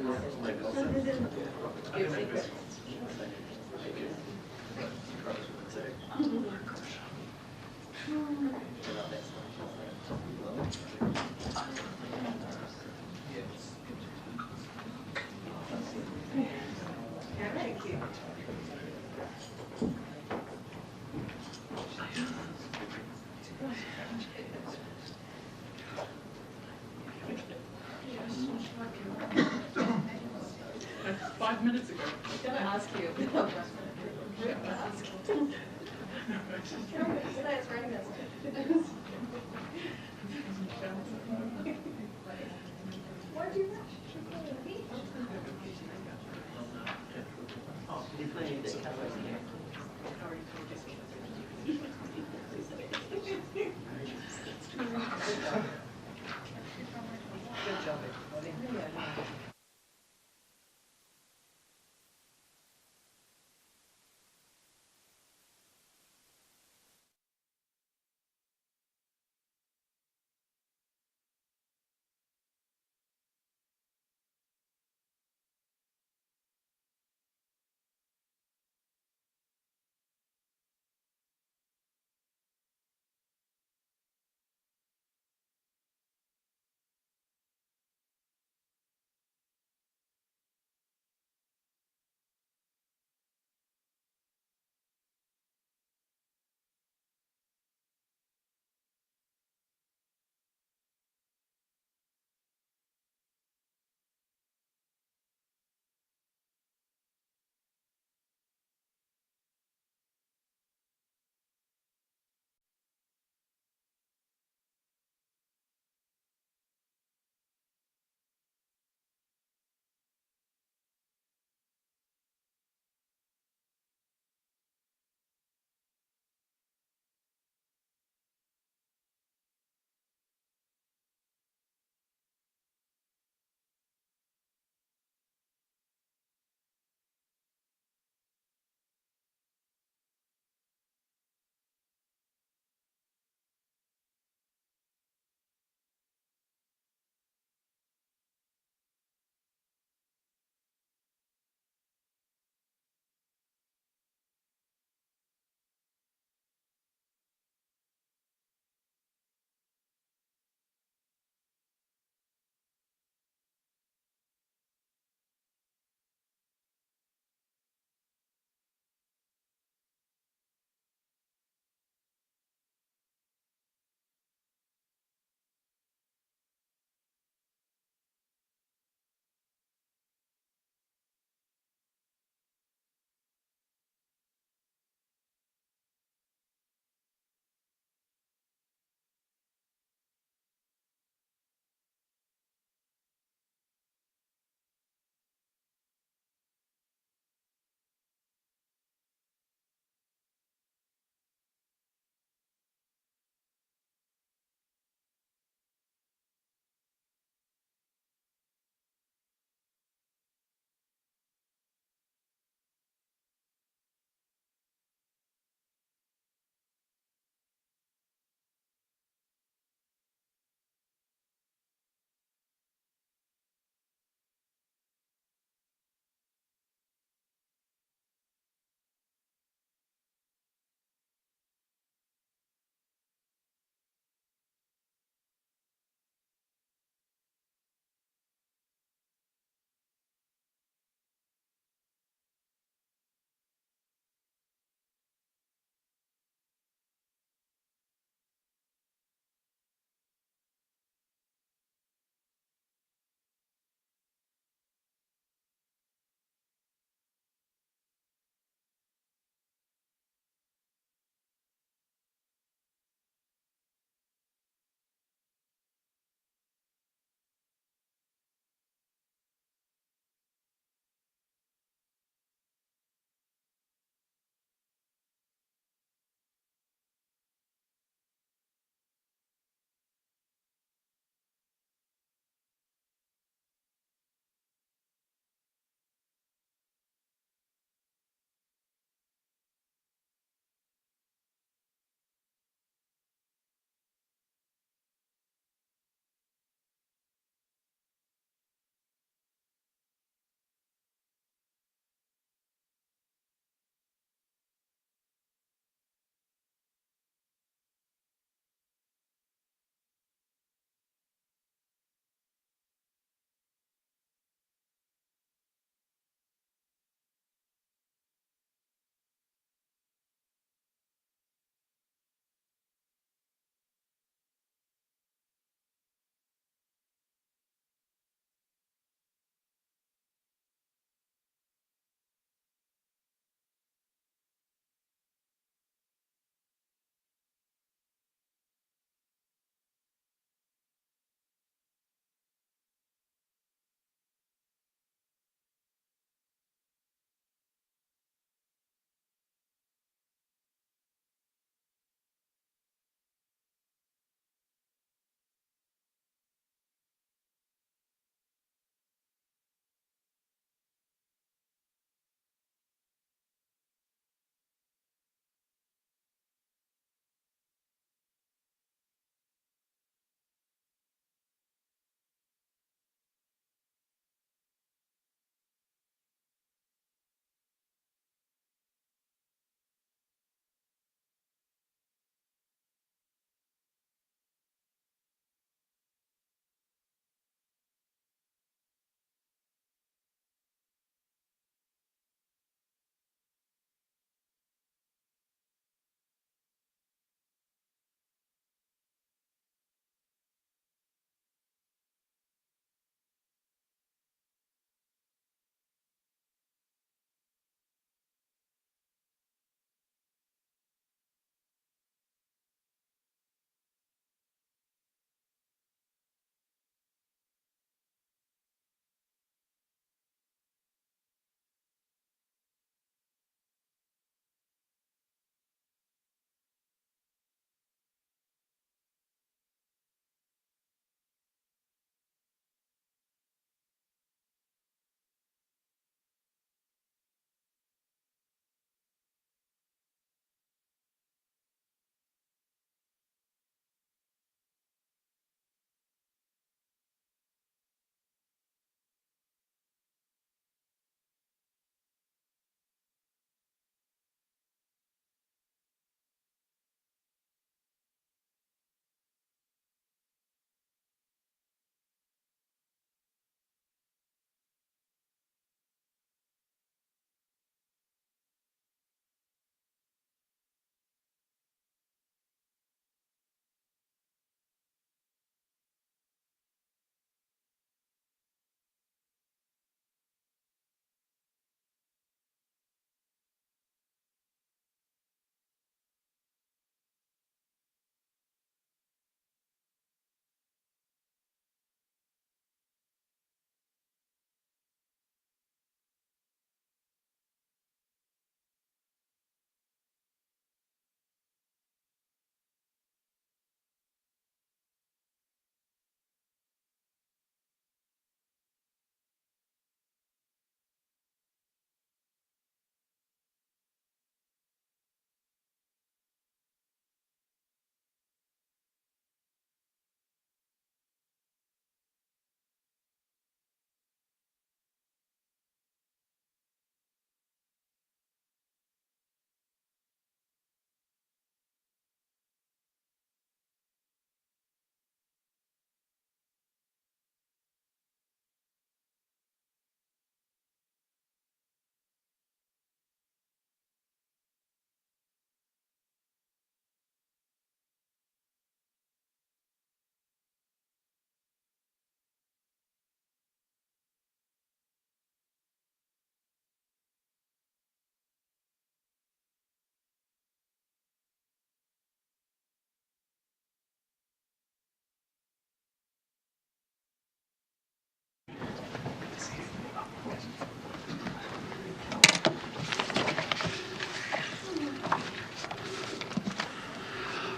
Thank you. That's 5 minutes ago. I was going to ask you. Today it's raining. Why do you rush? Oh, you're playing the covers here. Good job, everybody.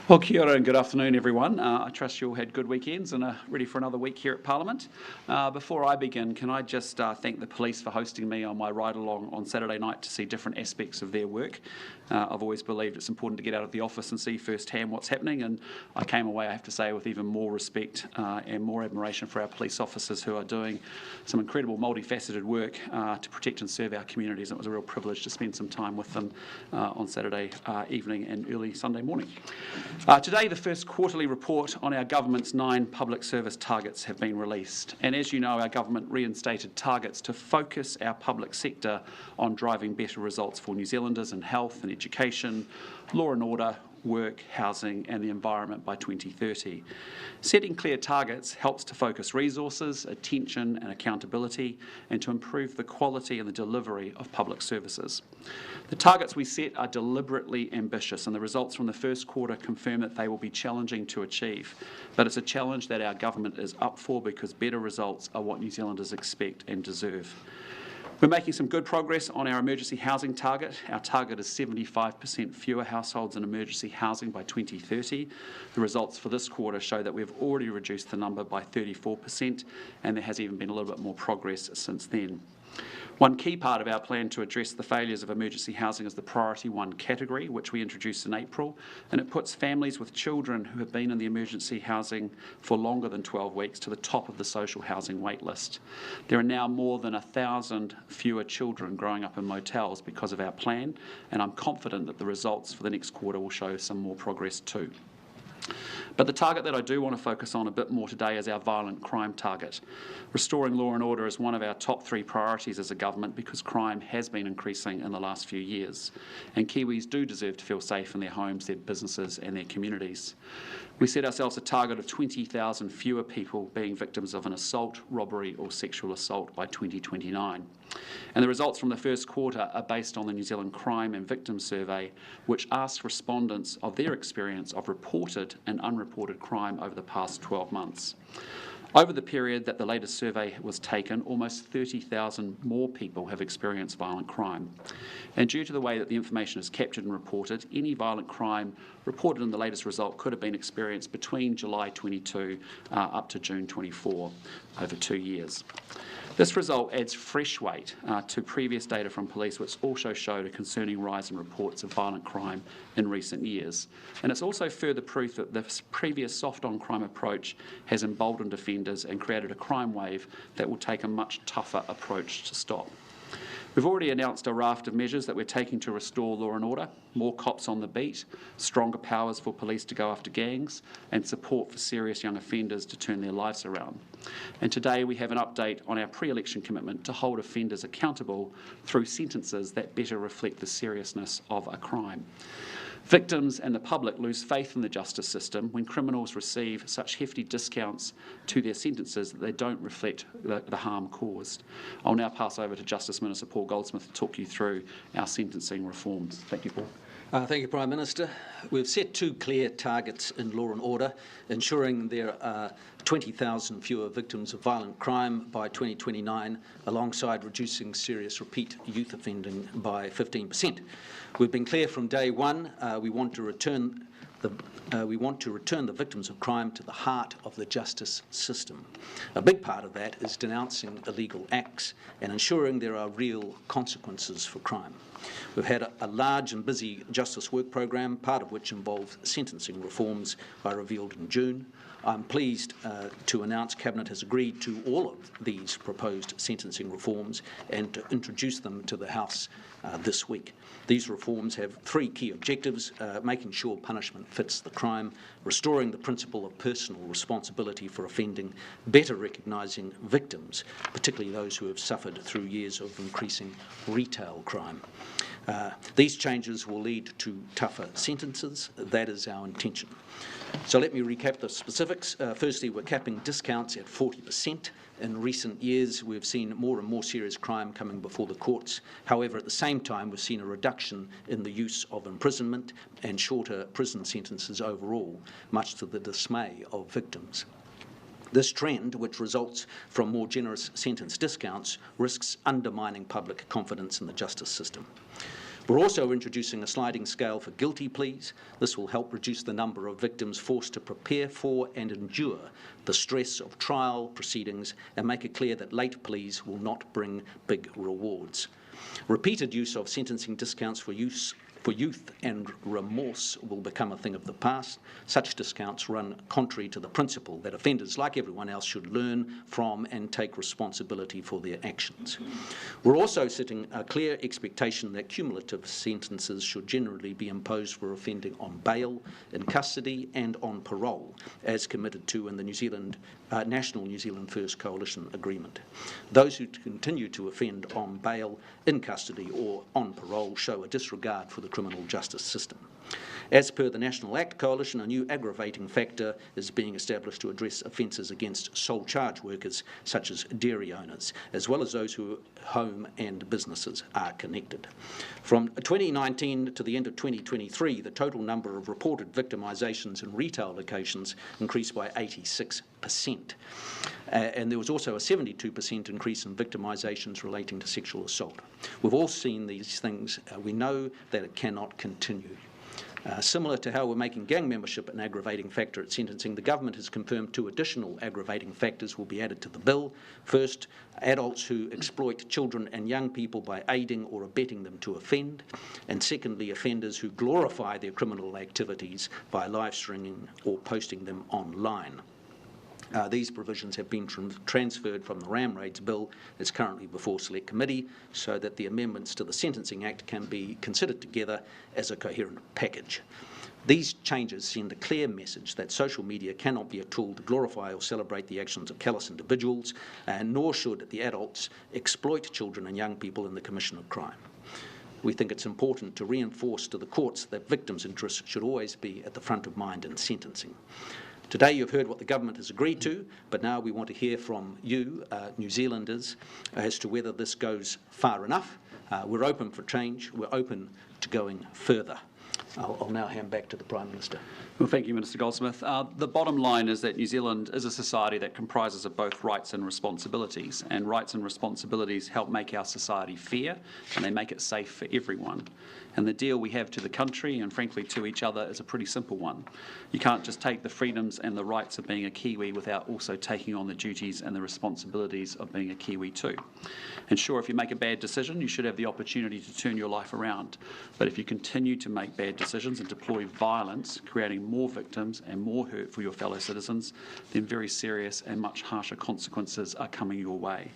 Well, kia ora and good afternoon, everyone. I trust you all had good weekends and are ready for another week here at Parliament. Before I begin, can I just thank the police for hosting me on my ride-along on Saturday night to see different aspects of their work. I've always believed it's important to get out of the office and see firsthand what's happening, and I came away, I have to say, with even more respect and more admiration for our police officers who are doing some incredible multifaceted work to protect and serve our communities. It was a real privilege to spend some time with them on Saturday evening and early Sunday morning. Today, the first quarterly report on our government's 9 public service targets have been released. And as you know, our government reinstated targets to focus our public sector on driving better results for New Zealanders in health and education, law and order, work, housing and the environment by 2030. Setting clear targets helps to focus resources, attention and accountability and to improve the quality and the delivery of public services. The targets we set are deliberately ambitious and the results from the first quarter confirm that they will be challenging to achieve. But it's a challenge that our government is up for because better results are what New Zealanders expect and deserve. We're making some good progress on our emergency housing target. Our target is 75% fewer households in emergency housing by 2030. The results for this quarter show that we've already reduced the number by 34%, and there has even been a little bit more progress since then. One key part of our plan to address the failures of emergency housing is the Priority 1 category, which we introduced in April, and it puts families with children who have been in the emergency housing for longer than 12 weeks to the top of the social housing wait list. There are now more than 1,000 fewer children growing up in motels because of our plan, and I'm confident that the results for the next quarter will show some more progress too. But the target that I do want to focus on a bit more today is our violent crime target. Restoring law and order is one of our top 3 priorities as a government because crime has been increasing in the last few years. And Kiwis do deserve to feel safe in their homes, their businesses and their communities. We set ourselves a target of 20,000 fewer people being victims of an assault, robbery or sexual assault by 2029. And the results from the first quarter are based on the New Zealand Crime and Victims Survey, which asked respondents of their experience of reported and unreported crime over the past 12 months. Over the period that the latest survey was taken, almost 30,000 more people have experienced violent crime. And due to the way that the information is captured and reported, any violent crime reported in the latest result could have been experienced between July 22 up to June 24, over 2 years. This result adds fresh weight to previous data from police, which also showed a concerning rise in reports of violent crime in recent years. And it's also further proof that the previous soft-on-crime approach has emboldened offenders and created a crime wave that will take a much tougher approach to stop. We've already announced a raft of measures that we're taking to restore law and order, more cops on the beat, stronger powers for police to go after gangs, and support for serious young offenders to turn their lives around. And today we have an update on our pre-election commitment to hold offenders accountable through sentences that better reflect the seriousness of a crime. Victims and the public lose faith in the justice system when criminals receive such hefty discounts to their sentences that they don't reflect the harm caused. I'll now pass over to Justice Minister Paul Goldsmith to talk you through our sentencing reforms. Thank you, Paul. Thank you, Prime Minister. We've set 2 clear targets in law and order, ensuring there are 20,000 fewer victims of violent crime by 2029, alongside reducing serious repeat youth offending by 15%. We've been clear from day one, we want to return the victims of crime to the heart of the justice system. A big part of that is denouncing illegal acts and ensuring there are real consequences for crime. We've had a large and busy justice work program, part of which involved sentencing reforms I revealed in June. I'm pleased to announce Cabinet has agreed to all of these proposed sentencing reforms and to introduce them to the House this week. These reforms have 3 key objectives: making sure punishment fits the crime, restoring the principle of personal responsibility for offending, better recognising victims, particularly those who have suffered through years of increasing retail crime. These changes will lead to tougher sentences. That is our intention. So let me recap the specifics. Firstly, we're capping discounts at 40%. In recent years, we've seen more and more serious crime coming before the courts. However, at the same time, we've seen a reduction in the use of imprisonment and shorter prison sentences overall, much to the dismay of victims. This trend, which results from more generous sentence discounts, risks undermining public confidence in the justice system. We're also introducing a sliding scale for guilty pleas. This will help reduce the number of victims forced to prepare for and endure the stress of trial proceedings and make it clear that late pleas will not bring big rewards. Repeated use of sentencing discounts for youth and remorse will become a thing of the past. Such discounts run contrary to the principle that offenders, like everyone else, should learn from and take responsibility for their actions. We're also setting a clear expectation that cumulative sentences should generally be imposed for offending on bail, in custody and on parole, as committed to in the National New Zealand First Coalition Agreement. Those who continue to offend on bail, in custody or on parole show a disregard for the criminal justice system. As per the National Act Coalition, a new aggravating factor is being established to address offences against sole charge workers such as dairy owners, as well as those whose home and businesses are connected. From 2019 to the end of 2023, the total number of reported victimisations in retail locations increased by 86%. And there was also a 72% increase in victimisations relating to sexual assault. We've all seen these things. We know that it cannot continue. Similar to how we're making gang membership an aggravating factor at sentencing, the government has confirmed 2 additional aggravating factors will be added to the bill. First, adults who exploit children and young people by aiding or abetting them to offend. And secondly, offenders who glorify their criminal activities by live streaming or posting them online. These provisions have been transferred from the Ram Raids Bill that's currently before Select Committee so that the amendments to the Sentencing Act can be considered together as a coherent package. These changes send a clear message that social media cannot be a tool to glorify or celebrate the actions of callous individuals, nor should the adults exploit children and young people in the commission of crime. We think it's important to reinforce to the courts that victims' interests should always be at the front of mind in sentencing. Today you've heard what the government has agreed to, but now we want to hear from you, New Zealanders, as to whether this goes far enough. We're open for change. We're open to going further. I'll now hand back to the Prime Minister. Well, thank you, Minister Goldsmith. The bottom line is that New Zealand is a society that comprises of both rights and responsibilities, and rights and responsibilities help make our society fair, and they make it safe for everyone. And the deal we have to the country, and frankly to each other, is a pretty simple one. You can't just take the freedoms and the rights of being a Kiwi without also taking on the duties and the responsibilities of being a Kiwi too. And sure, if you make a bad decision, you should have the opportunity to turn your life around. But if you continue to make bad decisions and deploy violence, creating more victims and more hurt for your fellow citizens, then very serious and much harsher consequences are coming your way.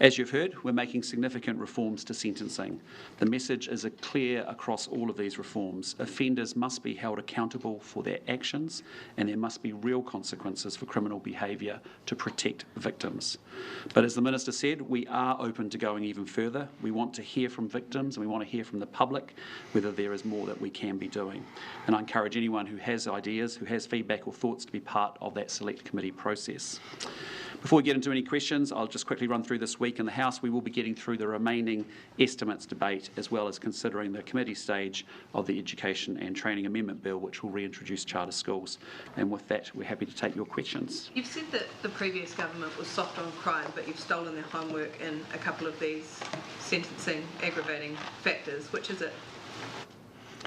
As you've heard, we're making significant reforms to sentencing. The message is clear across all of these reforms. Offenders must be held accountable for their actions, and there must be real consequences for criminal behaviour to protect victims. But as the Minister said, we are open to going even further. We want to hear from victims and we want to hear from the public whether there is more that we can be doing. And I encourage anyone who has ideas, who has feedback or thoughts to be part of that Select Committee process. Before we get into any questions, I'll just quickly run through this week in the House. We will be getting through the remaining estimates debate as well as considering the committee stage of the Education and Training Amendment Bill, which will reintroduce charter schools. And with that, we're happy to take your questions. You've said that the previous government was soft on crime, but you've stolen their homework in a couple of these sentencing aggravating factors. Which is it?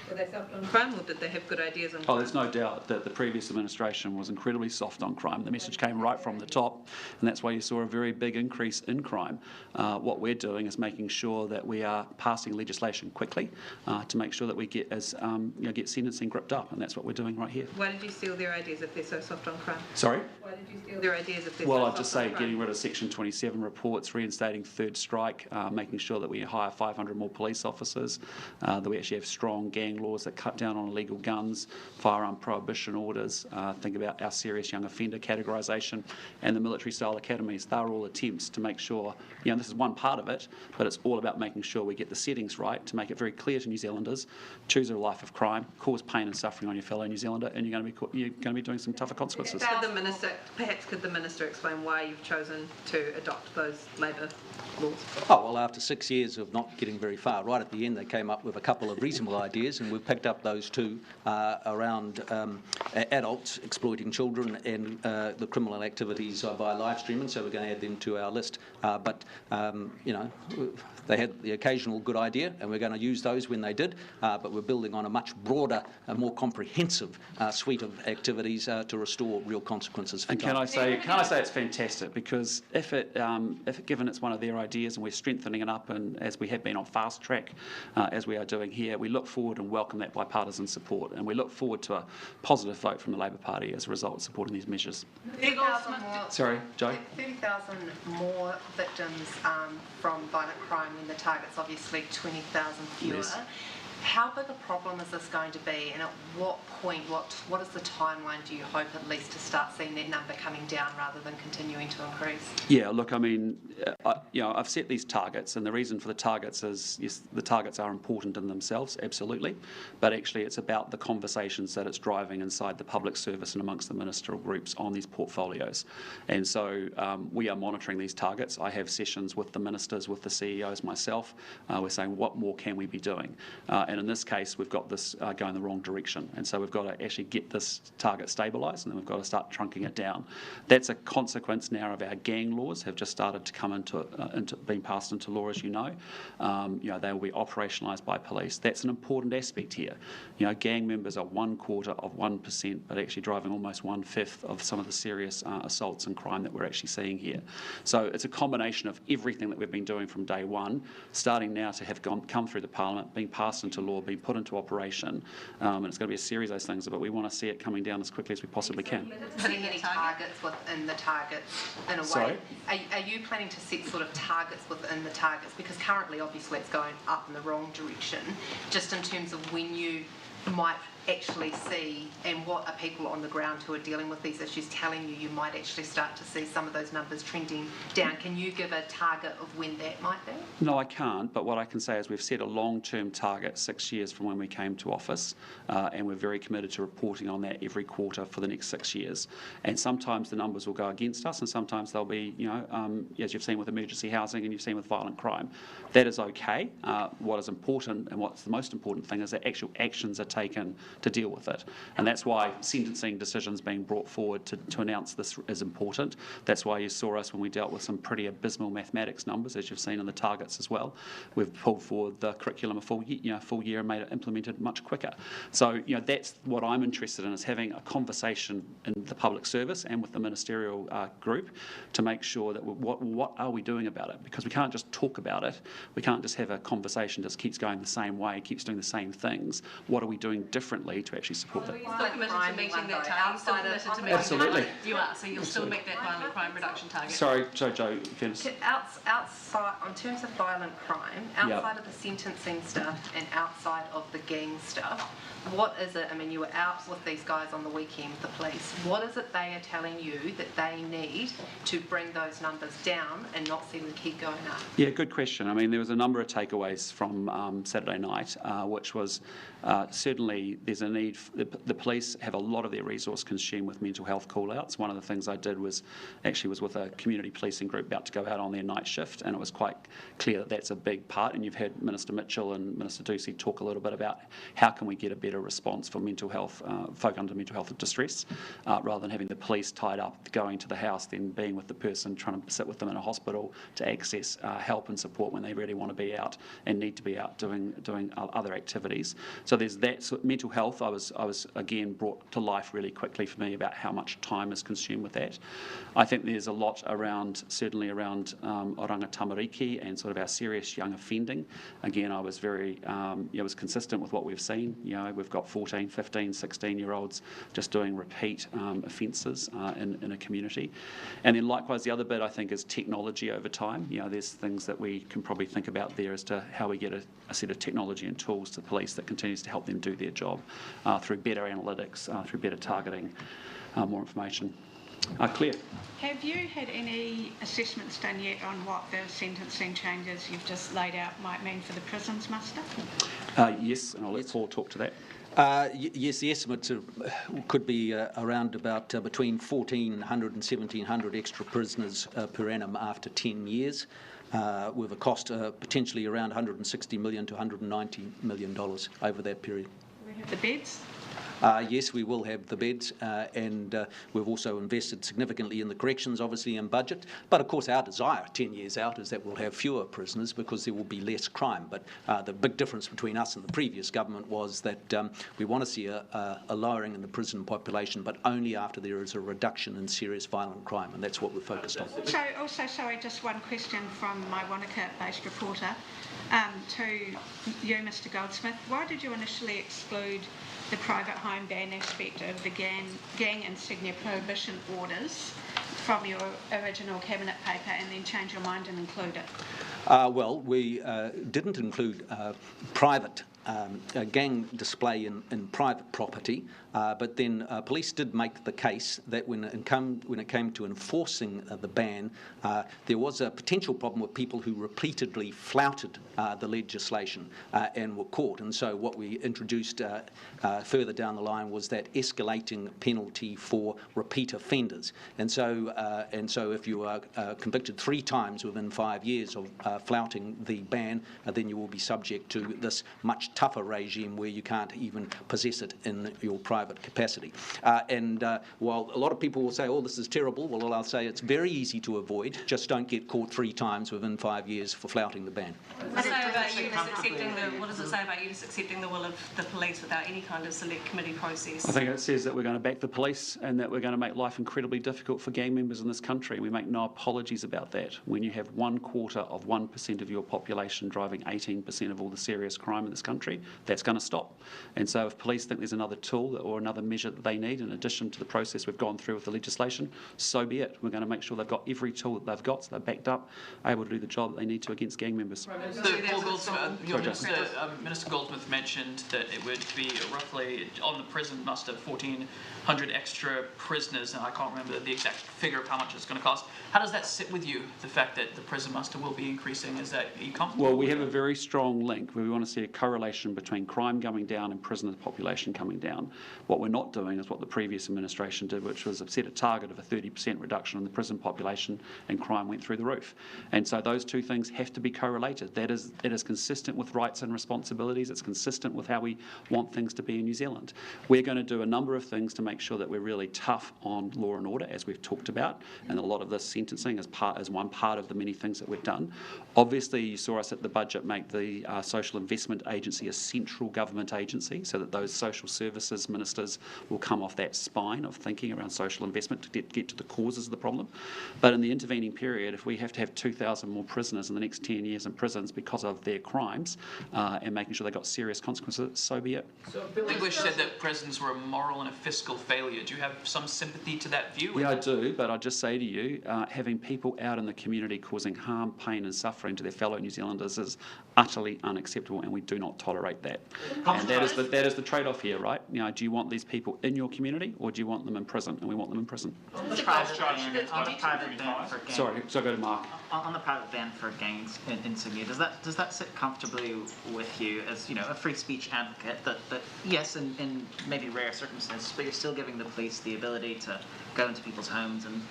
Were they soft on crime, or did they have good ideas on crime? Oh, there's no doubt that the previous administration was incredibly soft on crime. The message came right from the top, and that's why you saw a very big increase in crime. What we're doing is making sure that we are passing legislation quickly to make sure that we get get sentencing gripped up, and that's what we're doing right here. Why did you steal their ideas if they're so soft on crime? Sorry? Why did you steal their ideas if they're Well, so I'd soft just on say crime? getting rid of Section 27 reports, reinstating third strike, making sure that we hire 500 more police officers, that we actually have strong gang laws that cut down on illegal guns, firearm prohibition orders, think about our serious young offender categorisation and the military-style academies. They're all attempts to make sure, this is one part of it, but it's all about making sure we get the settings right to make it very clear to New Zealanders, choose a life of crime, cause pain and suffering on your fellow New Zealander, and you're going to be doing some tougher consequences. Perhaps could the Minister explain why you've chosen to adopt those Labor laws? Oh, well, after 6 years of not getting very far, right at the end they came up with a couple of reasonable ideas, and we've picked up those two around adults exploiting children and the criminal activities via live streaming, so we're going to add them to our list. But they had the occasional good idea, and we're going to use those when they did, but we're building on a much broader, more comprehensive suite of activities to restore real consequences for And can I say it's fantastic, because if given it's one of their ideas and we're strengthening it up, and as we have been on fast track, as we are doing here, we look forward and welcome that bipartisan support, and we look forward to a positive vote from the Labor Party as a result of supporting these measures. 30,000 more. Sorry, Joe? 30,000 more victims from violent crime when the target's obviously 20,000 fewer. Yes. How big a problem is this going to be, and at what point, what is the timeline, do you hope, at least, to start seeing that number coming down rather than continuing to increase? Yeah, look, I mean, I've set these targets, and the reason for the targets is, yes, the targets are important in themselves, absolutely, but actually it's about the conversations that it's driving inside the public service and amongst the ministerial groups on these portfolios. And so we are monitoring these targets. I have sessions with the ministers, with the CEOs, myself. We're saying, what more can we be doing? And in this case, we've got this going the wrong direction. And so we've got to actually get this target stabilised, and then we've got to start trunking it down. That's a consequence now of our gang laws have just started to come into being passed into law, as you know. They will be operationalised by police. That's an important aspect here. Gang members are 1/4% but actually driving almost 1/5 of some of the serious assaults and crime that we're actually seeing here. So it's a combination of everything that we've been doing from day one, starting now to have come through the Parliament, being passed into law, being put into operation, and it's going to be a series of those things, but we want to see it coming down as quickly as we possibly can. Putting any targets within the targets in a way. Sorry? Are you planning to set sort of targets within the targets? Because currently, obviously, it's going up in the wrong direction, just in terms of when you might actually see, and what are people on the ground who are dealing with these issues telling you might actually start to see some of those numbers trending down. Can you give a target of when that might be? No, I can't, but what I can say is we've set a long-term target, 6 years from when we came to office, and we're very committed to reporting on that every quarter for the next 6 years. And sometimes the numbers will go against us, and sometimes they'll be, as you've seen with emergency housing and you've seen with violent crime. That is okay. What is important, and what's the most important thing, is that actual actions are taken to deal with it. And that's why sentencing decisions being brought forward to announce this is important. That's why you saw us when we dealt with some pretty abysmal mathematics numbers, as you've seen in the targets as well. We've pulled forward the curriculum a full year and made it implemented much quicker. So, that's what I'm interested in, is having a conversation in the public service and with the ministerial group to make sure that what are we doing about it? Because we can't just talk about it. We can't just have a conversation that just keeps going the same way, keeps doing the same things. What are we doing differently to actually support that? Are you still committed to meeting that target? Still committed to meeting Absolutely. You are, so you'll still make that violent crime reduction target? Sorry, Joe, finish. Outside, in terms of violent crime, outside of the sentencing stuff and outside of the gang stuff, what is it? I mean, you were out with these guys on the weekend, the police. What is it they are telling you that they need to bring those numbers down and not see them keep going up? Yeah, good question. I mean, there was a number of takeaways from Saturday night, which was certainly there's a need. The police have a lot of their resource consumed with mental health call-outs. One of the things I did was with a community policing group about to go out on their night shift, and it was quite clear that that's a big part. And you've had Minister Mitchell and Minister Ducey talk a little bit about how can we get a better response for mental health, folk under mental health distress, rather than having the police tied up going to the house, then being with the person, trying to sit with them in a hospital to access help and support when they really want to be out and need to be out doing other activities. So there's that. So mental health, I was again brought to life really quickly for me about how much time is consumed with that. I think there's a lot certainly around oranga tamariki and sort of our serious young offending. Again, I was very, was consistent with what we've seen. We've got 14, 15, 16-year-olds just doing repeat offences in a community. And then likewise, the other bit I think is technology over time. There's things that we can probably think about there as to how we get a set of technology and tools to the police that continues to help them do their job through better analytics, through better targeting, more information. Claire? Have you had any assessments done yet on what the sentencing changes you've just laid out might mean for the prisons muster? Yes, and I'll let Paul talk to that. Yes, the estimates could be around about between 1,400 and 1,700 extra prisoners per annum after 10 years, with a cost potentially around $160 million to $190 million over that period. have the beds? Yes, we will have the beds, and we've also invested significantly in the corrections, obviously, in budget. But of course, our desire 10 years out is that we'll have fewer prisoners because there will be less crime. But the big difference between us and the previous government was that we want to see a lowering in the prison population, but only after there is a reduction in serious violent crime, and that's what we're focused on. So, also, sorry, just one question from my Wanaka-based reporter to you, Mr. Goldsmith. Why did you initially exclude the private home ban aspect of the gang insignia prohibition orders from your original cabinet paper and then change your mind and include it? Well, we didn't include private gang display in private property, but then police did make the case that when it came to enforcing the ban, there was a potential problem with people who repeatedly flouted the legislation and were caught. And so what we introduced further down the line was that escalating penalty for repeat offenders. And so if you are convicted 3 times within 5 years of flouting the ban, then you will be subject to this much tougher regime where you can't even possess it in your private capacity. While a lot of people will say, oh, this is terrible, well, I'll say it's very easy to avoid. Just don't get caught 3 times within 5 years for flouting the ban. What does it say about you just accepting the will of the police without any kind of select committee process? I think it says that we're going to back the police and that we're going to make life incredibly difficult for gang members in this country. We make no apologies about that. When you have 1/4 of 1% of your population driving 18% of all the serious crime in this country, that's going to stop. And so if police think there's another tool or another measure that they need in addition to the process we've gone through with the legislation, so be it. We're going to make sure they've got every tool that they've got so they're backed up, able to do the job that they need to against gang members. Minister Goldsmith mentioned that it would be roughly, on the prison muster, 1,400 extra prisoners, and I can't remember the exact figure of how much it's going to cost. How does that sit with you, the fact that the prison muster will be increasing? Are you comfortable? Well, we have a very strong link where we want to see a correlation between crime coming down and prisoner population coming down. What we're not doing is what the previous administration did, which was set a target of a 30% reduction in the prison population, and crime went through the roof. And so those two things have to be correlated. That is consistent with rights and responsibilities. It's consistent with how we want things to be in New Zealand. We're going to do a number of things to make sure that we're really tough on law and order, as we've talked about, and a lot of this sentencing is one part of the many things that we've done. Obviously, you saw us at the budget make the Social Investment Agency a central government agency so that those social services ministers will come off that spine of thinking around social investment to get to the causes of the problem. But in the intervening period, if we have to have 2,000 more prisoners in the next 10 years in prisons because of their crimes and making sure they got serious consequences, so be it. So English said that prisons were a moral and a fiscal failure. Do you have some sympathy to that view? Yeah, I do, but I'll just say to you, having people out in the community causing harm, pain and suffering to their fellow New Zealanders is utterly unacceptable, and we do not tolerate that. And that is the trade-off here, right? You know, do you want these people in your community or do you want them in prison? And we want them in prison. On the private ban for gangs. Sorry, so go to Mark. On the private ban for gangs insignia, does that sit comfortably with you as, you know, a free speech advocate that yes, in maybe rare circumstances, but you're still giving the police the ability to go into people's homes and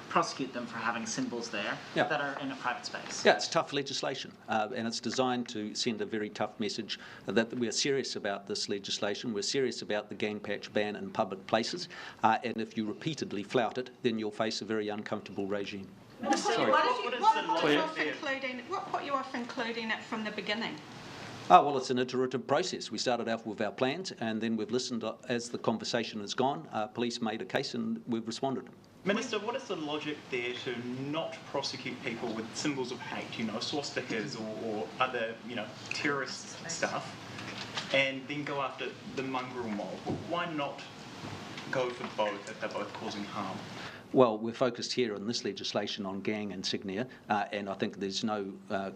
prosecute them for having symbols there that are in a private space? Yeah, it's tough legislation, and it's designed to send a very tough message that we are serious about this legislation. We're serious about the gang patch ban in public places, and if you repeatedly flout it, then you'll face a very uncomfortable regime. What put you off including it from the beginning? Well, it's an iterative process. We started out with our plans, and then we've listened as the conversation has gone. Police made a case, and we've responded. Minister, what is the logic there to not prosecute people with symbols of hate, you know, swastikas or other, you know, terrorist stuff, and then go after the mongrel mob? Why not go for both if they're both causing harm? Well, we're focused here in this legislation on gang insignia, and I think there's no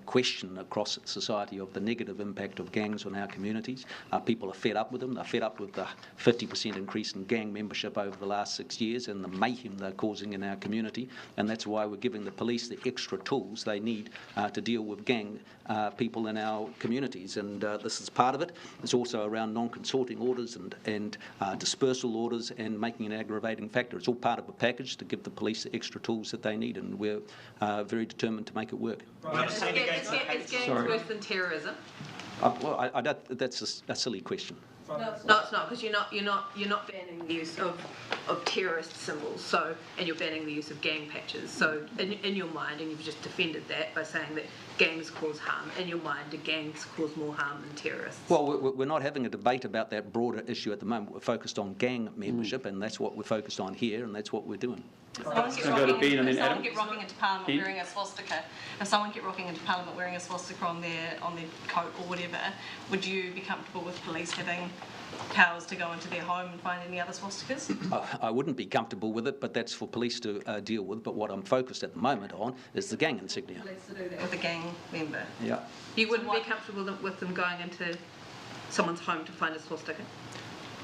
question across society of the negative impact of gangs on our communities. People are fed up with them. They're fed up with the 50% increase in gang membership over the last 6 years and the mayhem they're causing in our community, and that's why we're giving the police the extra tools they need to deal with gang people in our communities, and this is part of it. It's also around non-consorting orders and dispersal orders and making an aggravating factor. It's all part of a package to give the police the extra tools that they need, and we're very determined to make it work. Is gangs worse than terrorism? Well, I don't, that's a silly question. No, it's not, because you're not banning the use of terrorist symbols. So, and you're banning the use of gang patches. So, in your mind, and you've just defended that by saying that gangs cause harm. In your mind, do gangs cause more harm than terrorists? Well, we're not having a debate about that broader issue at the moment. We're focused on gang membership, and that's what we're focused on here, and that's what we're doing. If someone get rocking into Parliament wearing a swastika, wearing a swastika on their coat or whatever, would you be comfortable with police having powers to go into their home and find any other swastikas? I wouldn't be comfortable with it, but that's for police to deal with. But what I'm focused at the moment on is the gang insignia. Police to do that with a gang member? Yeah. You wouldn't be comfortable with them going into someone's home to find a swastika?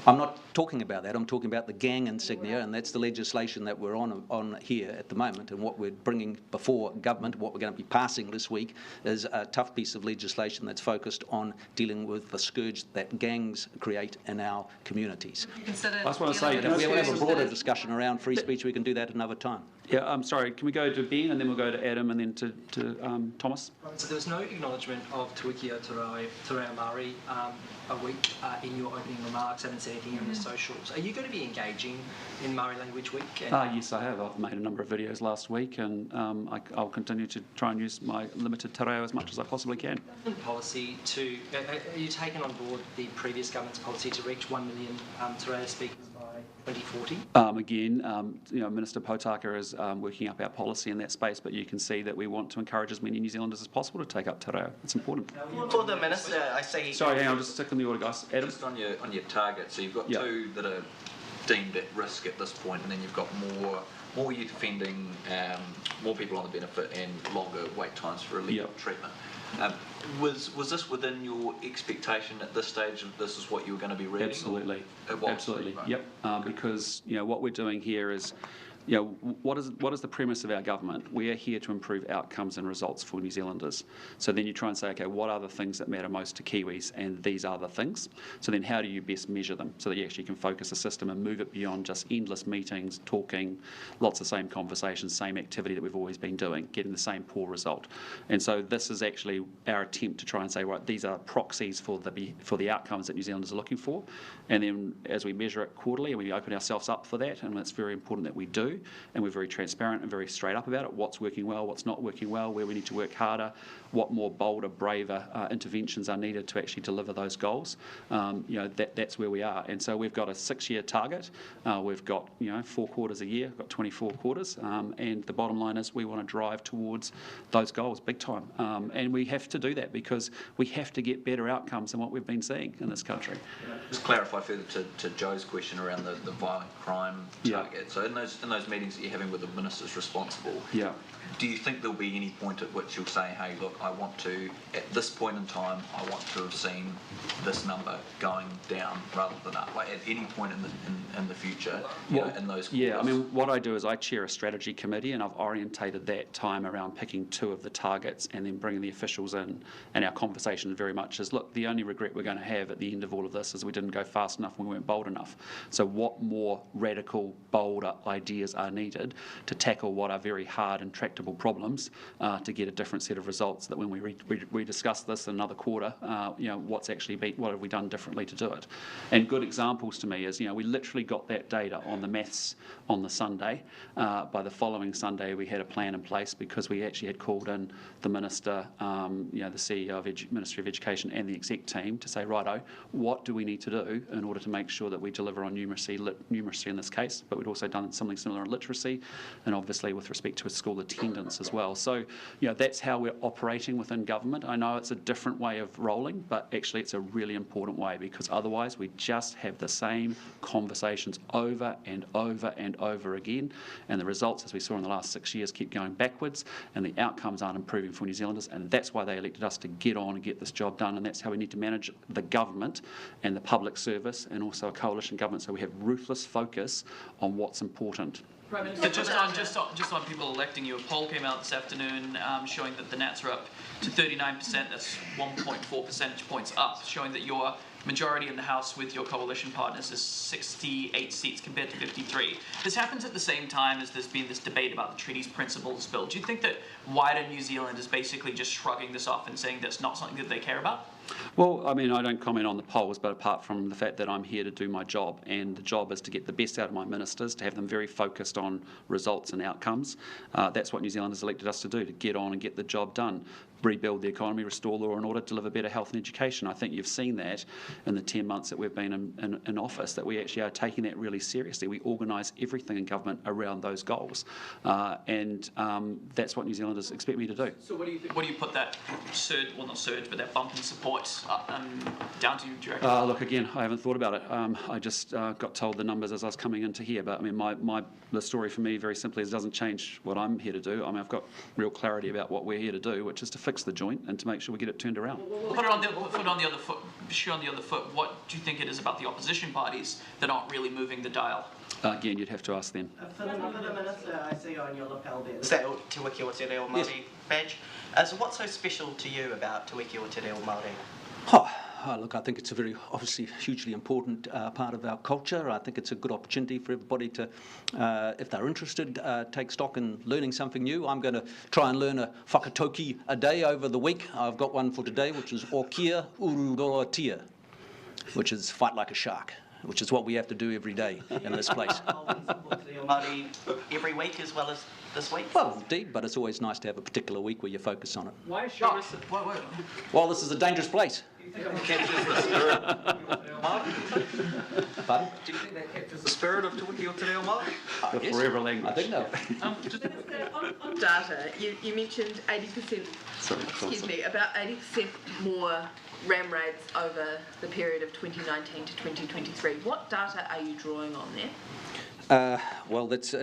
I'm not talking about that. I'm talking about the gang insignia, and that's the legislation that we're on here at the moment. And what we're bringing before government, what we're going to be passing this week, is a tough piece of legislation that's focused on dealing with the scourge that gangs create in our communities. I just want to say, if we have a broader discussion around free speech, we can do that another time. Yeah, I'm sorry, can we go to Ben and then we'll go to Adam and then to Thomas? So there was no acknowledgement of Te Wiki o Te Reo Maori a week in your opening remarks. I haven't said anything on your socials. Are you going to be engaging in Maori Language Week? Yes, I have. I've made a number of videos last week, and I'll continue to try and use my limited te reo as much as I possibly can. Policy to are you taking on board the previous government's policy to reach 1 million te reo speakers by 2040? Minister Potaka is working up our policy in that space, but you can see that we want to encourage as many New Zealanders as possible to take up te reo. It's important. For the Minister, I see... Sorry, hang on, just stick in the order, guys. Adam? Just on your target, so you've got two that are deemed at risk at this point, and then you've got more youth offending, more people on the benefit, and longer wait times for illegal treatment. Was this within your expectation at this stage of this is what you were going to be reading? Absolutely. Absolutely. Right. Yep. Because what we're doing here is, what is the premise of our government? We are here to improve outcomes and results for New Zealanders. So then you try and say, okay, what are the things that matter most to Kiwis, and these are the things. So then how do you best measure them so that you actually can focus the system and move it beyond just endless meetings, talking, lots of same conversations, same activity that we've always been doing, getting the same poor result. And so this is actually our attempt to try and say, right, these are proxies for the outcomes that New Zealanders are looking for. And then as we measure it quarterly, we open ourselves up for that, and it's very important that we do. And we're very transparent and very straight up about it. What's working well, what's not working well, where we need to work harder, what more bolder, braver interventions are needed to actually deliver those goals. That's where we are. And so we've got a 6-year target. We've got 4 quarters a year. We've got 24 quarters. And the bottom line is we want to drive towards those goals big time. And we have to do that because we have to get better outcomes than what we've been seeing in this country. Just clarify further to Joe's question around the violent crime target. So in those meetings that you're having with the ministers responsible, do you think there'll be any point at which you'll say, hey, look, I want to, at this point in time, I want to have seen this number going down rather than up, like at any point in the future, in those quarters? Yeah, I mean, what I do is I chair a strategy committee, and I've orientated that time around picking 2 of the targets and then bringing the officials in, and our conversation very much is, look, the only regret we're going to have at the end of all of this is we didn't go fast enough when we weren't bold enough. So what more radical, bolder ideas are needed to tackle what are very hard and tractable problems to get a different set of results, that when we discuss this in another quarter, what have we done differently to do it? And good examples to me is, we literally got that data on the maths on the Sunday. By the following Sunday, we had a plan in place because we actually had called in the Minister, the CEO of Ministry of Education and the exec team to say, righto, what do we need to do in order to make sure that we deliver on numeracy in this case, but we'd also done something similar in literacy, and obviously with respect to school attendance as well. So, that's how we're operating within government. I know it's a different way of rolling, but actually it's a really important way, because otherwise we just have the same conversations over and over and over again, and the results, as we saw in the last 6 years, keep going backwards, and the outcomes aren't improving for New Zealanders, and that's why they elected us to get on and get this job done, and that's how we need to manage the government and the public service, and also a coalition government, so we have ruthless focus on what's important. Just on people electing you, a poll came out this afternoon showing that the Nats are up to 39%. That's 1.4 percentage points up, showing that you're majority in the House with your coalition partners is 68 seats compared to 53. This happens at the same time as there's been this debate about the treaty's principles bill. Do you think that wider New Zealand is basically just shrugging this off and saying that's not something that they care about? Well, I mean, I don't comment on the polls, but apart from the fact that I'm here to do my job, and the job is to get the best out of my ministers, to have them very focused on results and outcomes. That's what New Zealand has elected us to do, to get on and get the job done. Rebuild the economy, restore law and order, deliver better health and education. I think you've seen that in the 10 months that we've been in office, that we actually are taking that really seriously. We organise everything in government around those goals. And that's what New Zealanders expect me to do. So what do you think? What do you put that surge, well not surge, but that bump in support down to, do you reckon? Look, again, I haven't thought about it. I just got told the numbers as I was coming into here. But I mean, the story for me very simply is it doesn't change what I'm here to do. I mean, I've got real clarity about what we're here to do, which is to fix the joint and to make sure we get it turned around. Put it on the other foot. Shoe on the other foot. What do you think it is about the opposition parties that aren't really moving the dial? Again, you'd have to ask them. For the Minister, I see on your lapel there. Is that Te Wiki o Te Reo Māori badge? So what's so special to you about Te Wiki o Te Reo Māori? Look, I think it's a very, obviously, hugely important part of our culture. I think it's a good opportunity for everybody to, if they're interested, take stock in learning something new. I'm going to try and learn a whakatoki a day over the week. I've got one for today, which is o kia ururorotia, which is fight like a shark, which is what we have to do every day in this place. Māori every week as well as this week? Well, indeed, but it's always nice to have a particular week where you focus on it. Why is Shaurus? Well, this is a dangerous place. Captures the spirit of Pardon? Do you think that captures the spirit of Te Wiki o Te Reo Māori? The forever language. I think no. On data, you mentioned 80%, excuse me, about 80% more RAM raids over the period of 2019 to 2023. What data are you drawing on there? Well, it's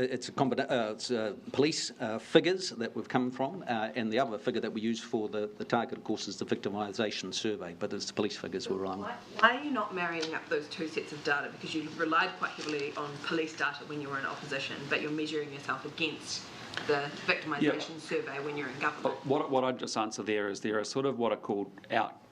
police figures that we've come from, and the other figure that we use for the target, of course, is the victimisation survey, but it's the police figures we're relying on. Why are you not marrying up those two sets of data? Because you relied quite heavily on police data when you were in opposition, but you're measuring yourself against the victimisation survey when you're in government. What I'd just answer there is there are sort of what are called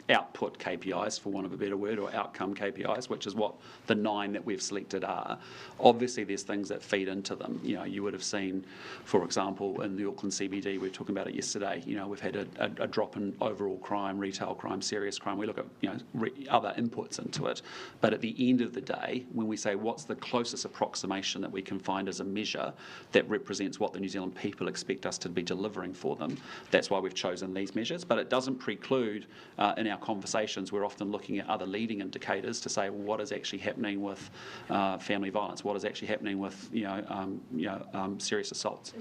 output KPIs, for want of a better word, or outcome KPIs, which is what the 9 that we've selected are. Obviously, there's things that feed into them. You know, you would have seen, for example, in the Auckland CBD, we were talking about it yesterday, you know, we've had a drop in overall crime, retail crime, serious crime. We look at, you know, other inputs into it. But at the end of the day, when we say what's the closest approximation that we can find as a measure that represents what the New Zealand people expect us to be delivering for them, that's why we've chosen these measures. But it doesn't preclude, in our conversations, we're often looking at other leading indicators to say, well, what is actually happening with family violence? What is actually happening with serious assaults?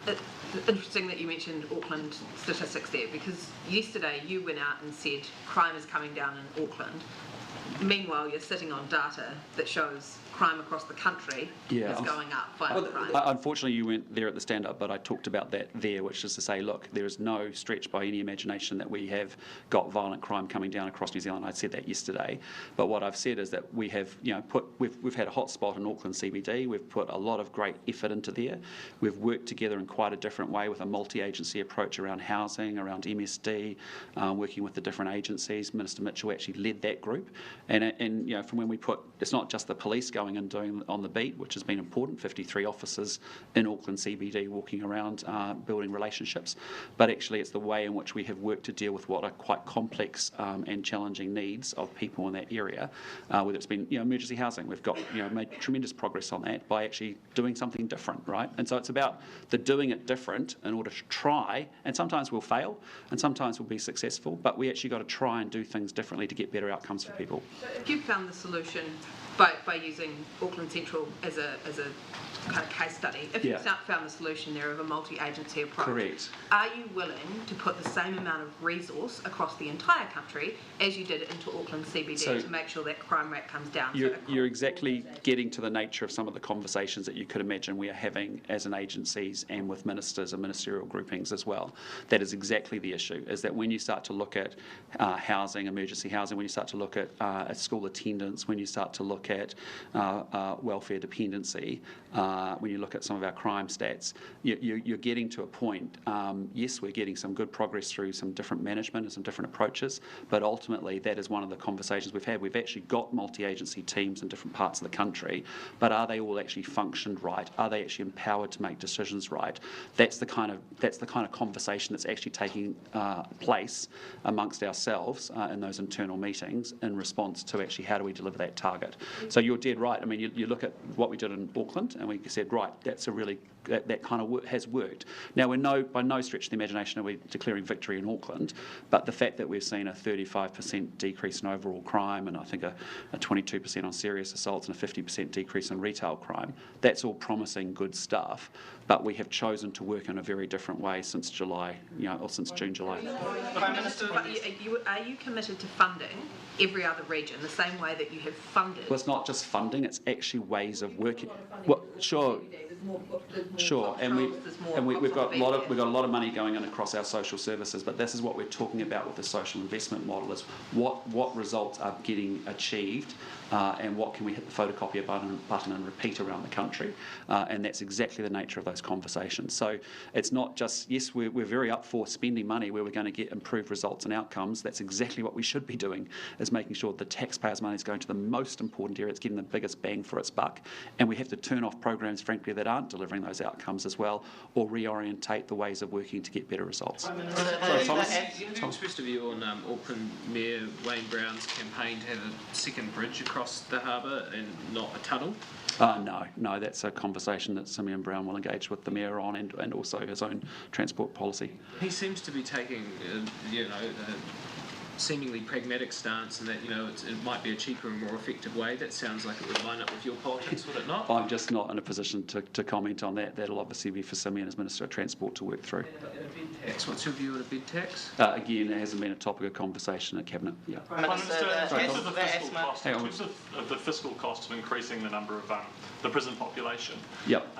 It's interesting that you mentioned Auckland statistics there, because yesterday you went out and said crime is coming down in Auckland. Meanwhile, you're sitting on data that shows crime across the country is going up, violent crime. Unfortunately, you weren't there at the stand-up, but I talked about that there, which is to say, look, there is no stretch by any imagination that we have got violent crime coming down across New Zealand. I said that yesterday, but what I've said is that we have, you know, we've had a hot spot in Auckland CBD. We've put a lot of great effort into there. We've worked together in quite a different way with a multi-agency approach around housing, around MSD, working with the different agencies. Minister Mitchell actually led that group, and you know, from when we put, it's not just the police going and doing on the beat, which has been important, 53 officers in Auckland CBD walking around building relationships, but actually it's the way in which we have worked to deal with what are quite complex and challenging needs of people in that area, whether it's been, you know, emergency housing. We've got, you know, made tremendous progress on that by actually doing something different, right? And so it's about the doing it different in order to try, and sometimes we'll fail and sometimes we'll be successful, but we actually got to try and do things differently to get better outcomes for people. If you found the solution by using Auckland Central as a kind of case study, if you found the solution there of a multi-agency approach, correct, are you willing to put the same amount of resource across the entire country as you did into Auckland CBD to make sure that crime rate comes down? You're exactly getting to the nature of some of the conversations that you could imagine we are having as an agencies and with ministers and ministerial groupings as well. That is exactly the issue, is that when you start to look at housing, emergency housing, when you start to look at school attendance, when you start to look at welfare dependency, when you look at some of our crime stats, you're getting to a point, yes, we're getting some good progress through some different management and some different approaches, but ultimately that is one of the conversations we've had. We've actually got multi-agency teams in different parts of the country, but are they all actually functioned right? Are they actually empowered to make decisions right? That's the kind of conversation that's actually taking place amongst ourselves in those internal meetings in response to actually how do we deliver that target. So you're dead right. I mean, you look at what we did in Auckland, and we said, right, that's a really that kind of has worked. Now, by no stretch of the imagination are we declaring victory in Auckland, but the fact that we've seen a 35% decrease in overall crime and I think a 22% on serious assaults and a 50% decrease in retail crime, that's all promising good stuff, but we have chosen to work in a very different way since July, or since June, July. Prime Minister, are you committed to funding every other region the same way that you have funded? Well, it's not just funding; it's actually ways of working. Well, sure, and we've got a lot of money going in across our social services. But this is what we're talking about with the social investment model: is what results are getting achieved, and what can we hit the photocopier button and repeat around the country. And that's exactly the nature of those conversations. So it's not just, yes, we're very up for spending money where we're going to get improved results and outcomes. That's exactly what we should be doing, is making sure the taxpayers' money is going to the most important area. It's getting the biggest bang for its buck. And we have to turn off programs, frankly, that aren't delivering those outcomes as well, or reorientate the ways of working to get better results. Sorry, Thomas. You expressed a view on Auckland Mayor Wayne Brown's campaign to have a second bridge across the harbour and not a tunnel. No, that's a conversation that Simeon Brown will engage with the Mayor on, and also his own transport policy. He seems to be taking, a seemingly pragmatic stance, and that it might be a cheaper and more effective way. That sounds like it would line up with your politics, would it not? I'm just not in a position to comment on that. That'll obviously be for Simeon as Minister of Transport to work through. What's your view on a bid tax? Again, it hasn't been a topic of conversation at Cabinet. Yeah. Prime Minister, in terms of the fiscal cost of increasing the number of the prison population. Yep.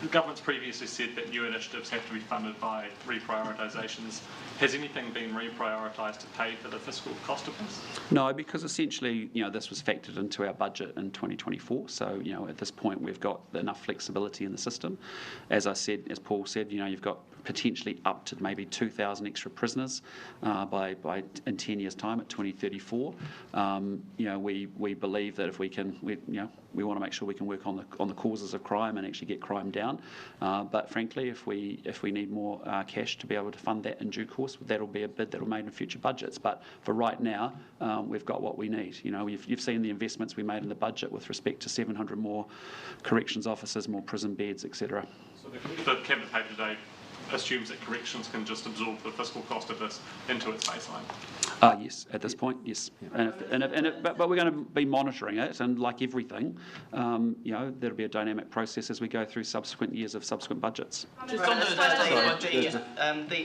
The government's previously said that new initiatives have to be funded by reprioritisations. Has anything been reprioritised to pay for the fiscal cost of this? No, because essentially, this was factored into our budget in 2024. So, at this point, we've got enough flexibility in the system. As Paul said, you've got potentially up to maybe 2,000 extra prisoners in 10 years' time at 2034. We believe that if we can, we want to make sure we can work on the causes of crime and actually get crime down. But frankly, if we need more cash to be able to fund that in due course, that'll be a bid that'll be made in future budgets. But for right now, we've got what we need. You've seen the investments we made in the budget with respect to 700 more corrections officers, more prison beds, etc. So the Cabinet paper today assumes that corrections can just absorb the fiscal cost of this into its baseline. Yes, at this point, yes. But we're going to be monitoring it, and like everything, there'll be a dynamic process as we go through subsequent years of subsequent budgets. The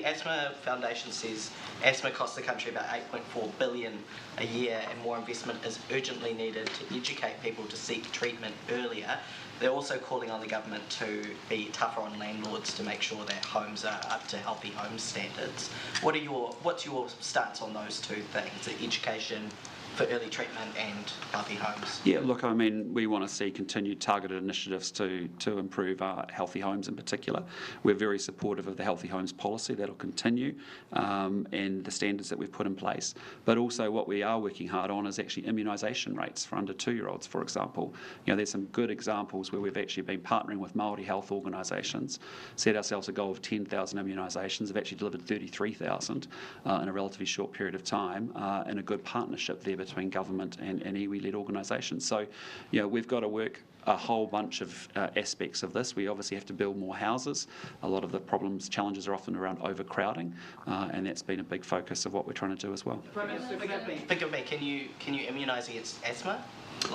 Asthma Foundation says asthma costs the country about $8.4 billion a year, and more investment is urgently needed to educate people to seek treatment earlier. They're also calling on the government to be tougher on landlords to make sure that homes are up to healthy home standards. What's your stance on those two things, the education for early treatment and healthy homes? Yeah, look, I mean, we want to see continued targeted initiatives to improve our healthy homes in particular. We're very supportive of the healthy homes policy. That'll continue, and the standards that we've put in place. But also what we are working hard on is actually immunisation rates for under 2-year-olds, for example. There's some good examples where we've actually been partnering with Maori health organisations, set ourselves a goal of 10,000 immunisations, have actually delivered 33,000 in a relatively short period of time, in a good partnership there between government and iwi-led organisations. So, we've got to work a whole bunch of aspects of this. We obviously have to build more houses. A lot of the challenges are often around overcrowding, and that's been a big focus of what we're trying to do as well. Forgive me, can you immunise against asthma?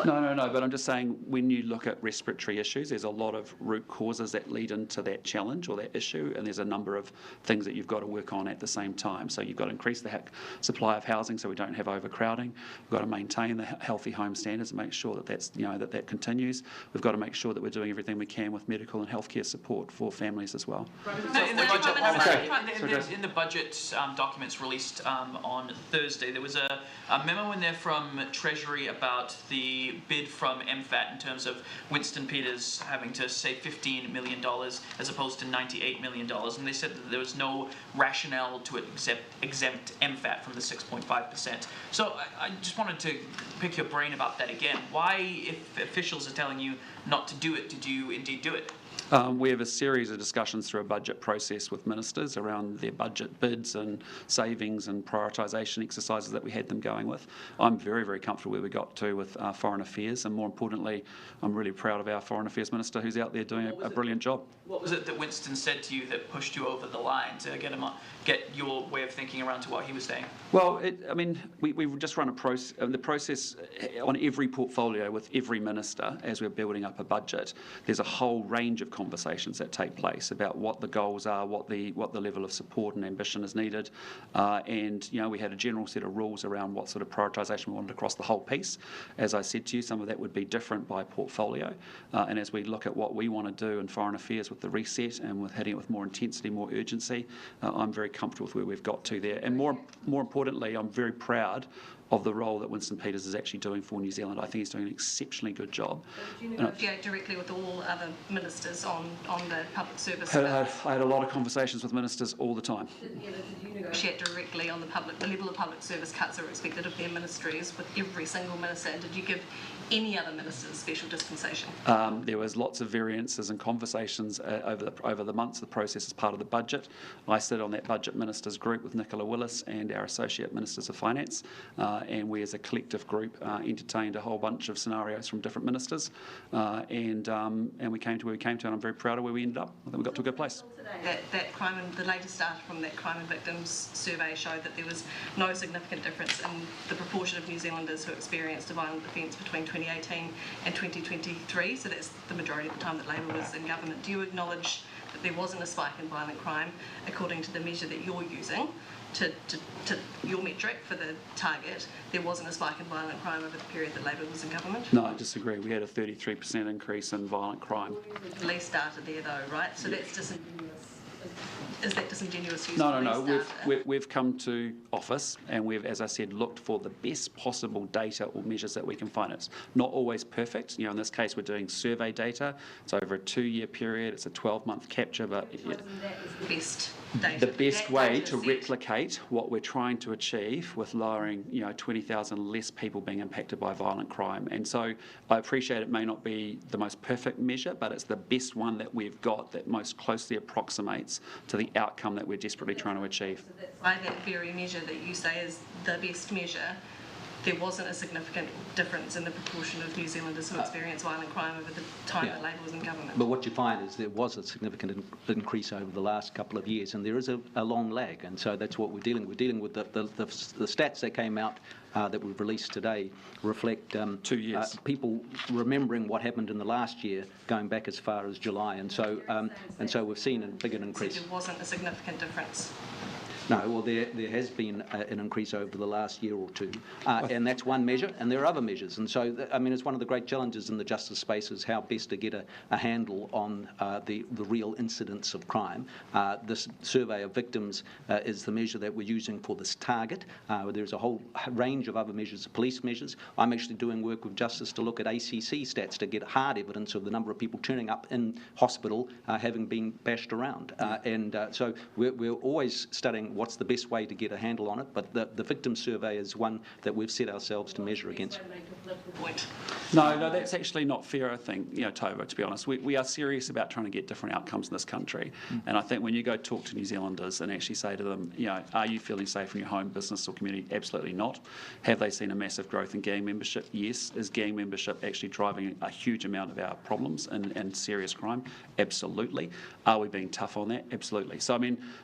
No, but I'm just saying, when you look at respiratory issues, there's a lot of root causes that lead into that challenge or that issue, and there's a number of things that you've got to work on at the same time. So you've got to increase the supply of housing so we don't have overcrowding. We've got to maintain the healthy home standards and make sure that that continues. We've got to make sure that we're doing everything we can with medical and healthcare support for families as well. In the budget documents released on Thursday, there was a memo in there from Treasury about the the bid from MFAT in terms of Winston Peters having to save $15 million as opposed to $98 million, and they said that there was no rationale to exempt MFAT from the 6.5%. So I just wanted to pick your brain about that again. Why, if officials are telling you not to do it, did you indeed do it? We have a series of discussions through a budget process with ministers around their budget bids and savings and prioritisation exercises that we had them going with. I'm very, very comfortable where we got to with Foreign Affairs, and more importantly, I'm really proud of our Foreign Affairs Minister who's out there doing a brilliant job. What was it that Winston said to you that pushed you over the line to get your way of thinking around to what he was saying? Well, we just run a process. The process on every portfolio with every minister as we're building up a budget. There's a whole range of conversations that take place about what the goals are, what the level of support and ambition is needed, and we had a general set of rules around what sort of prioritisation we wanted across the whole piece. As I said to you, some of that would be different by portfolio, and as we look at what we want to do in Foreign Affairs with the reset and with hitting it with more intensity, more urgency, I'm very comfortable with where we've got to there. And more importantly, I'm very proud of the role that Winston Peters is actually doing for New Zealand. I think he's doing an exceptionally good job. Did you negotiate directly with all other ministers on the public service? I had a lot of conversations with ministers all the time. Did you negotiate directly on the level of public service cuts that are expected of their ministries with every single minister? And did you give any other ministers special dispensation? There was lots of variances and conversations over the months of the process as part of the budget. I sit on that budget ministers group with Nicola Willis and our associate ministers of finance, and we as a collective group entertained a whole bunch of scenarios from different ministers, and we came to where we came to, and I'm very proud of where we ended up. I think we got to a good place. That crime and the latest data from that crime and victims survey showed that there was no significant difference in the proportion of New Zealanders who experienced a violent offence between 2018 and 2023, so that's the majority of the time that Labour was in government. Do you acknowledge that there wasn't a spike in violent crime according to the measure that you're using, to your metric for the target? There wasn't a spike in violent crime over the period that Labour was in government? No, I disagree. We had a 33% increase in violent crime. Police data there though, right? So that's disingenuous. Is that disingenuous? No. We've come to office and we've, as I said, looked for the best possible data or measures that we can find. It's not always perfect. In this case, we're doing survey data. It's over a 2-year period. It's a 12-month capture, but that is the best data. The best way to replicate what we're trying to achieve with lowering, 20,000 less people being impacted by violent crime. And so I appreciate it may not be the most perfect measure, but it's the best one that we've got that most closely approximates to the outcome that we're desperately trying to achieve. So that's by that very measure that you say is the best measure, there wasn't a significant difference in the proportion of New Zealanders who experienced violent crime over the time that Labour was in government. But what you find is there was a significant increase over the last couple of years, and there is a long lag, and so that's what we're dealing with. We're dealing with the stats that came out that we've released today reflect 2 years. People remembering what happened in the last year, going back as far as July, and so we've seen a bigger increase. So there wasn't a significant difference. No, well, there has been an increase over the last year or two, and that's one measure, and there are other measures. And so, it's one of the great challenges in the justice space is how best to get a handle on the real incidence of crime. This survey of victims is the measure that we're using for this target. There's a whole range of other measures, police measures. I'm actually doing work with Justice to look at ACC stats to get hard evidence of the number of people turning up in hospital having been bashed around. So we're always studying what's the best way to get a handle on it, but the victim survey is one that we've set ourselves to measure against. No, that's actually not fair, I think, Tova, to be honest. We are serious about trying to get different outcomes in this country, and I think when you go talk to New Zealanders and actually say to them, are you feeling safe in your home, business or community? Absolutely not. Have they seen a massive growth in gang membership? Yes. Is gang membership actually driving a huge amount of our problems and serious crime? Absolutely. Are we being tough on that? Absolutely. So,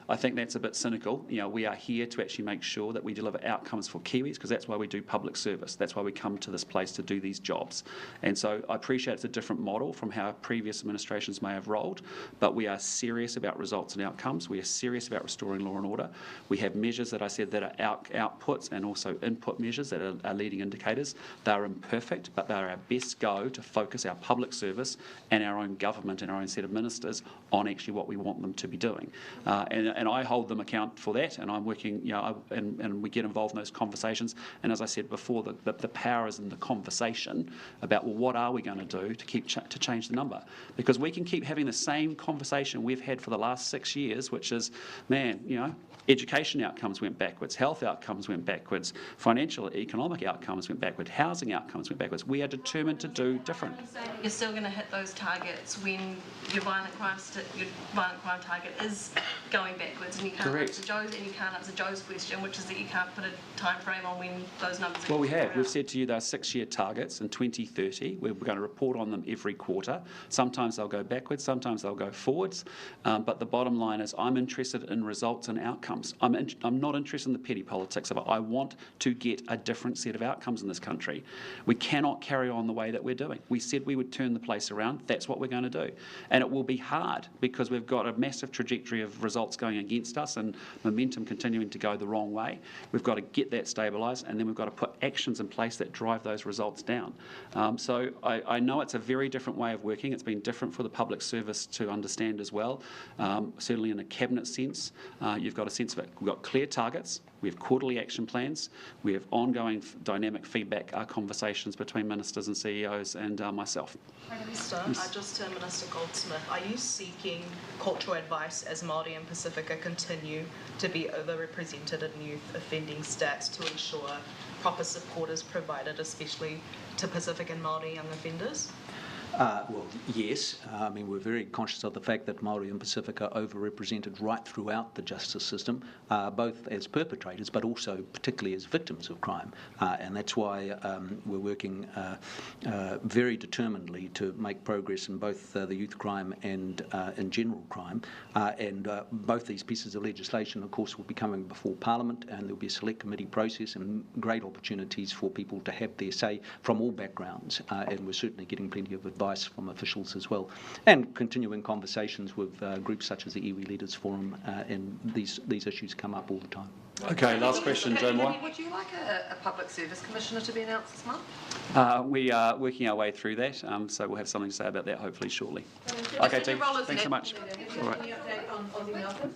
I think that's a bit cynical. We are here to actually make sure that we deliver outcomes for Kiwis, because that's why we do public service. That's why we come to this place to do these jobs. And so I appreciate it's a different model from how previous administrations may have rolled, but we are serious about results and outcomes. We are serious about restoring law and order. We have measures that I said that are outputs and also input measures that are leading indicators. They are imperfect, but they are our best go to focus our public service and our own government and our own set of ministers on actually what we want them to be doing. And I hold them account for for that, and I'm working, and we get involved in those conversations. And as I said before, the power is in the conversation about, well, what are we going to do to change the number? Because we can keep having the same conversation we've had for the last 6 years, which is, man, education outcomes went backwards, health outcomes went backwards, financial, economic outcomes went backwards, housing outcomes went backwards. We are determined to do different. You're still going to hit those targets when your violent crime target is going backwards, and you can't answer Joe's question, which is that you can't put a time frame on when those numbers are. Well, we have. We've said to you they're 6-year targets in 2030. We're going to report on them every quarter. Sometimes they'll go backwards, sometimes they'll go forwards. But the bottom line is, I'm interested in results and outcomes. I'm not interested in the petty politics of it. I want to get a different set of outcomes in this country. We cannot carry on the way that we're doing. We said we would turn the place around. That's what we're going to do. And it will be hard because we've got a massive trajectory of results going against us and momentum continuing to go the wrong way. We've got to get that stabilised, and then we've got to put actions in place that drive those results down. So I know it's a very different way of working. It's been different for the public service to understand as well. Certainly in a cabinet sense, you've got a sense of it. We've got clear targets. We have quarterly action plans. We have ongoing dynamic feedback conversations between ministers and CEOs and myself. Prime Minister, just to Minister Goldsmith, are you seeking cultural advice as Maori and Pacifica continue to be overrepresented in youth offending stats to ensure proper support is provided, especially to Pacific and Maori young offenders? Well, yes. I mean, we're very conscious of the fact that Maori and Pacific are overrepresented right throughout the justice system, both as perpetrators but also particularly as victims of crime. And that's why we're working very determinedly to make progress in both the youth crime and in general crime. And both these pieces of legislation, of course, will be coming before Parliament, and there'll be a select committee process and great opportunities for people to have their say from all backgrounds. And we're certainly getting plenty of advice from officials as well, and continuing conversations with groups such as the Iwi Leaders Forum, and these issues come up all the time. Okay, last question, Joe Moore. Would you like a public service commissioner to be announced this month? We are working our way through that, so we'll have something to say about that hopefully shortly. Okay, team, thanks so much. All right. Any update on Aussie Melbourne?